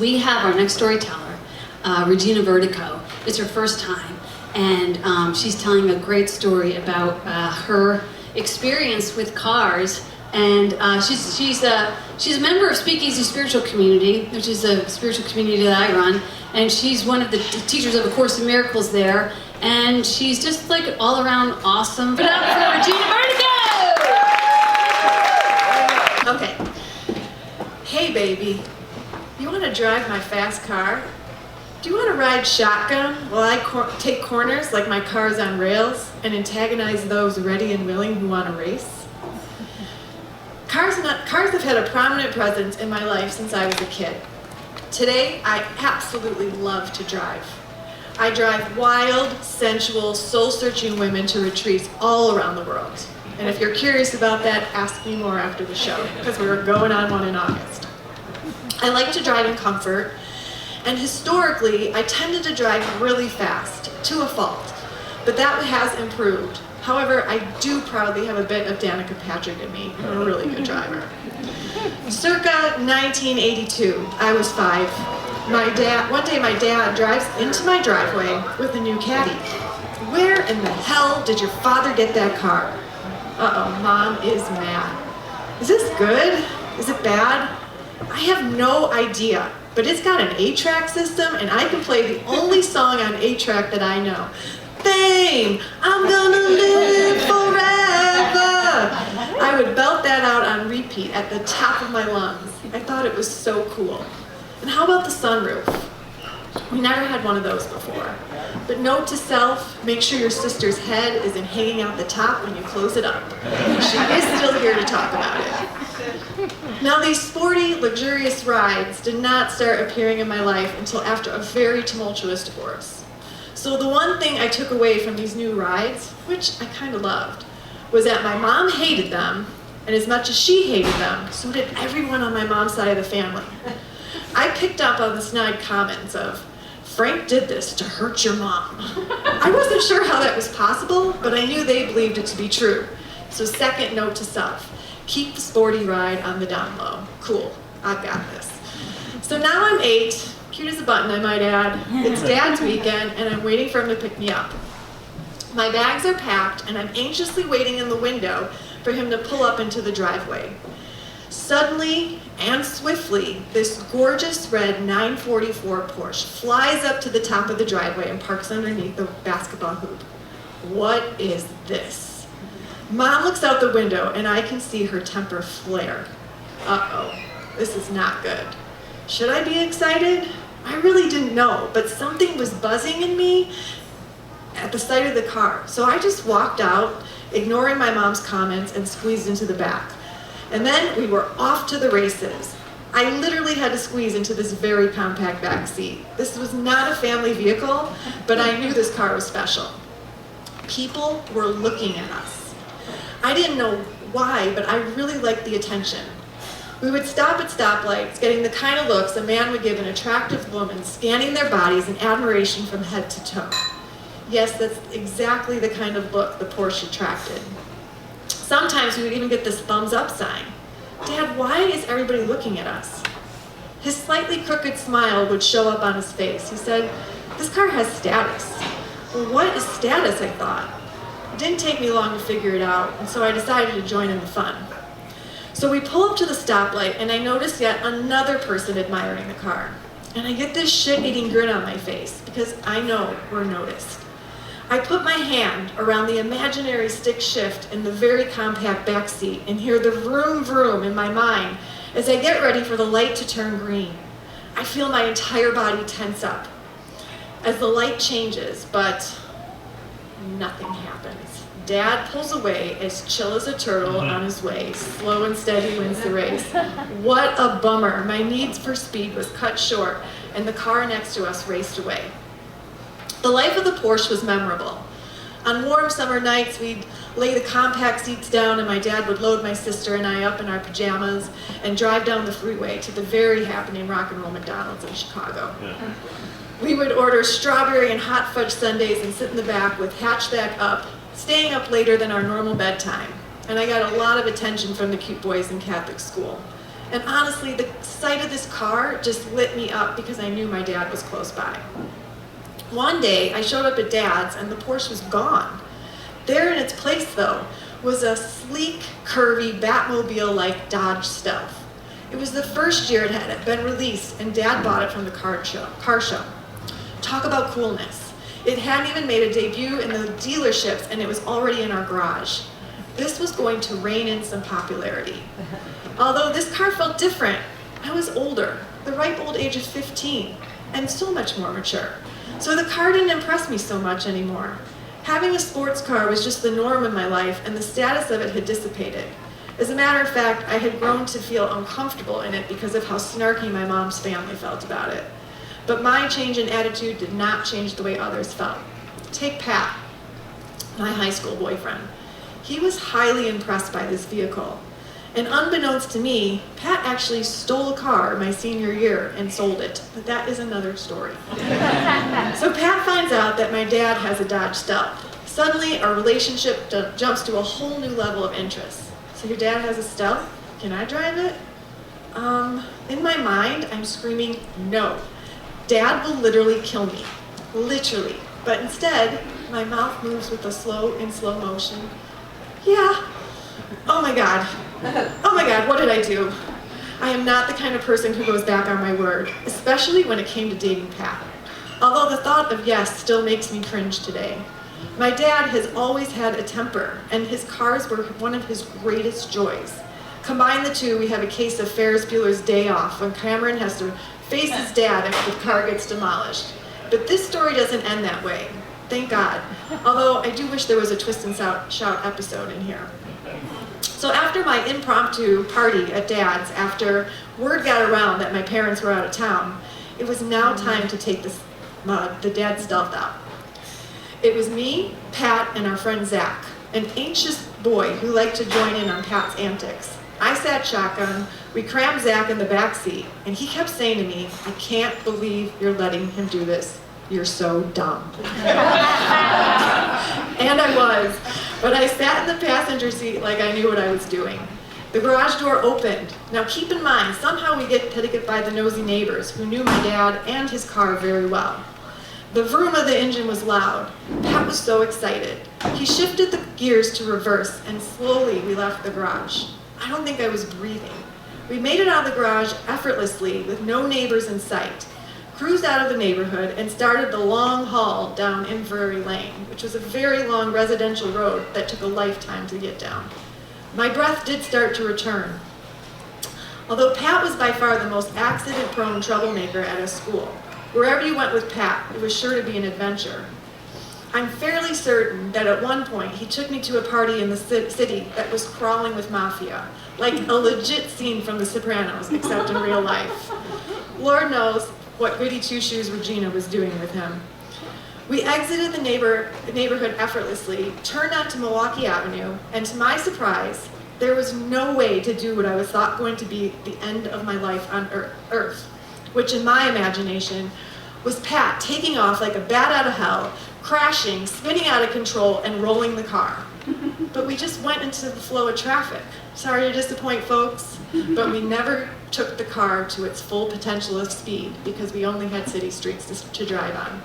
We have our next storyteller, Regina Verdico. It's her first time, and she's telling a great story about her experience with cars. And she's a member of Speakeasy Spiritual Community, which is a spiritual community that I run. And she's one of the teachers of A Course in Miracles there. And she's just like all around awesome. Put it up for Regina Verdico! Okay. Hey, baby. You want to drive my fast car? Do you want to ride shotgun while I take corners like my car's on rails and antagonize those ready and willing who want to race? Cars have had a prominent presence in my life since I was a kid. Today, I absolutely love to drive. I drive wild, sensual, soul-searching women to retreats all around the world. And if you're curious about that, ask me more after the show, because we're going on one in August. I like to drive in comfort, and historically, I tended to drive really fast, to a fault, but that has improved. However, I do proudly have a bit of Danica Patrick in me. I'm a really good driver. Circa 1982, I was 5. One day my dad drives into my driveway with a new Cathy. Where in the hell did your father get that car? Uh-oh, Mom is mad. Is this good? Is it bad? I have no idea, but it's got an 8-track system, and I can play the only song on 8-track that I know. Fame, I'm gonna live forever. I would belt that out on repeat at the top of my lungs. I thought it was so cool. And how about the sunroof? We never had one of those before. But note to self, make sure your sister's head isn't hanging out the top when you close it up. She is still here to talk about it. Now, these sporty, luxurious rides did not start appearing in my life until after a very tumultuous divorce. So the one thing I took away from these new rides, which I kind of loved, was that my mom hated them, and as much as she hated them, so did everyone on my mom's side of the family. I picked up on the snide comments of, "Frank did this to hurt your mom." I wasn't sure how that was possible, but I knew they believed it to be true. So second note to self, keep the sporty ride on the down low. Cool, I've got this. So now I'm 8, cute as a button I might add. It's Dad's weekend and I'm waiting for him to pick me up. My bags are packed and I'm anxiously waiting in the window for him to pull up into the driveway. Suddenly and swiftly, this gorgeous red 944 Porsche flies up to the top of the driveway and parks underneath the basketball hoop. What is this? Mom looks out the window and I can see her temper flare. Uh-oh, this is not good. Should I be excited? I really didn't know, but something was buzzing in me at the sight of the car. So I just walked out, ignoring my mom's comments, and squeezed into the back. And then we were off to the races. I literally had to squeeze into this very compact back seat. This was not a family vehicle, but I knew this car was special. People were looking at us. I didn't know why, but I really liked the attention. We would stop at stoplights, getting the kind of looks a man would give an attractive woman, scanning their bodies in admiration from head to toe. Yes, that's exactly the kind of look the Porsche attracted. Sometimes we would even get this thumbs up sign. Dad, why is everybody looking at us? His slightly crooked smile would show up on his face. He said, "This car has status." Well, what is status, I thought. It didn't take me long to figure it out, and so I decided to join in the fun. So we pull up to the stoplight, and I notice yet another person admiring the car. And I get this shit-eating grin on my face, because I know we're noticed. I put my hand around the imaginary stick shift in the very compact back seat and hear the vroom vroom in my mind as I get ready for the light to turn green. I feel my entire body tense up as the light changes, but nothing happens. Dad pulls away as chill as a turtle on his way. Slow and steady wins the race. What a bummer. My needs for speed was cut short and the car next to us raced away. The life of the Porsche was memorable. On warm summer nights, we'd lay the compact seats down and my dad would load my sister and I up in our pajamas and drive down the freeway to the very happening rock and roll McDonald's in Chicago. Yeah. We would order strawberry and hot fudge sundaes and sit in the back with hatchback up, staying up later than our normal bedtime. And I got a lot of attention from the cute boys in Catholic school. And honestly, the sight of this car just lit me up because I knew my dad was close by. One day, I showed up at Dad's and the Porsche was gone. There in its place, though, was a sleek, curvy Batmobile-like Dodge Stealth. It was the first year it had been released, and Dad bought it from the car show. Talk about coolness. It hadn't even made a debut in the dealerships, and it was already in our garage. This was going to rein in some popularity. Although this car felt different, I was older, the ripe old age of 15, and still much more mature. So the car didn't impress me so much anymore. Having a sports car was just the norm in my life, and the status of it had dissipated. As a matter of fact, I had grown to feel uncomfortable in it because of how snarky my mom's family felt about it. But my change in attitude did not change the way others felt. Take Pat, my high school boyfriend. He was highly impressed by this vehicle. And unbeknownst to me, Pat actually stole a car my senior year and sold it. But that is another story. So Pat finds out that my dad has a Dodge Stealth. Suddenly, our relationship jumps to a whole new level of interest. So your dad has a Stealth? Can I drive it? In my mind, I'm screaming, no. Dad will literally kill me. Literally. But instead, my mouth moves in slow motion. Yeah. Oh my God. Oh my God, what did I do? I am not the kind of person who goes back on my word, especially when it came to dating Pat. Although the thought of yes still makes me cringe today. My dad has always had a temper, and his cars were one of his greatest joys. Combine the two, we have a case of Ferris Bueller's Day Off, when Cameron has to face his dad after the car gets demolished. But this story doesn't end that way, thank God. Although I do wish there was a twist and shout episode in here. So after my impromptu party at Dad's, after word got around that my parents were out of town, it was now time to take the Dad Stealth out. It was me, Pat, and our friend Zach, an anxious boy who liked to join in on Pat's antics. I sat shotgun, we crammed Zach in the back seat, and he kept saying to me, I can't believe you're letting him do this. You're so dumb. And I was, but I sat in the passenger seat like I knew what I was doing. The garage door opened. Now keep in mind, somehow we had to get by the nosy neighbors who knew my dad and his car very well. The vroom of the engine was loud. Pat was so excited. He shifted the gears to reverse, and slowly we left the garage. I don't think I was breathing. We made it out of the garage effortlessly with no neighbors in sight, cruised out of the neighborhood, and started the long haul down Inverary Lane, which was a very long residential road that took a lifetime to get down. My breath did start to return. Although Pat was by far the most accident-prone troublemaker at his school, wherever you went with Pat, it was sure to be an adventure. I'm fairly certain that at one point he took me to a party in the city that was crawling with mafia, like a legit scene from The Sopranos, except in real life. Lord knows what goody two-shoes Regina was doing with him. We exited the neighborhood effortlessly, turned onto Milwaukee Avenue, and to my surprise, there was no way to do what I was thought going to be the end of my life on Earth, which in my imagination was Pat taking off like a bat out of hell, crashing, spinning out of control, and rolling the car. But we just went into the flow of traffic. Sorry to disappoint folks, but we never took the car to its full potential of speed because we only had city streets to drive on.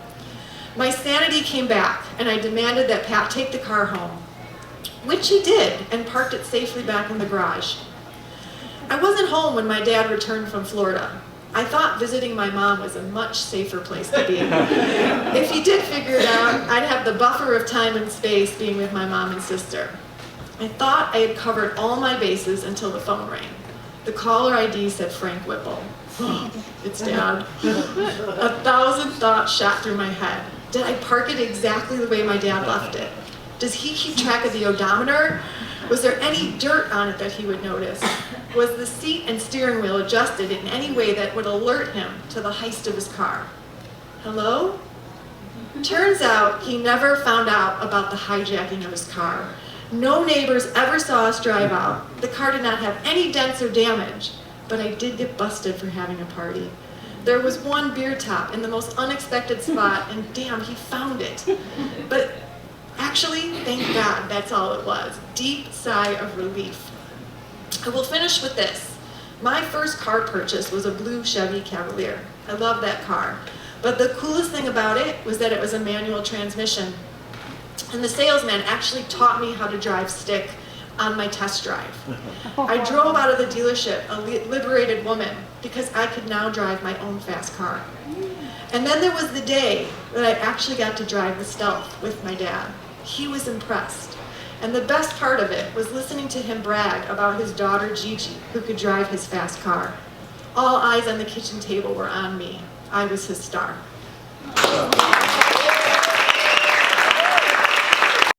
My sanity came back, and I demanded that Pat take the car home, which he did, and parked it safely back in the garage. I wasn't home when my dad returned from Florida. I thought visiting my mom was a much safer place to be. If he did figure it out, I'd have the buffer of time and space being with my mom and sister. I thought I had covered all my bases until the phone rang. The caller ID said Frank Whipple. It's Dad. 1,000 thoughts shot through my head. Did I park it exactly the way my dad left it? Does he keep track of the odometer? Was there any dirt on it that he would notice? Was the seat and steering wheel adjusted in any way that would alert him to the heist of his car? Hello? Turns out he never found out about the hijacking of his car. No neighbors ever saw us drive out. The car did not have any dents or damage, but I did get busted for having a party. There was one beer top in the most unexpected spot, and damn, he found it. But actually, thank God, that's all it was. Deep sigh of relief. I will finish with this. My first car purchase was a blue Chevy Cavalier. I love that car. But the coolest thing about it was that it was a manual transmission. And the salesman actually taught me how to drive stick on my test drive. I drove out of the dealership a liberated woman because I could now drive my own fast car. And then there was the day that I actually got to drive the Stealth with my dad. He was impressed. And the best part of it was listening to him brag about his daughter Gigi, who could drive his fast car. All eyes on the kitchen table were on me. I was his star.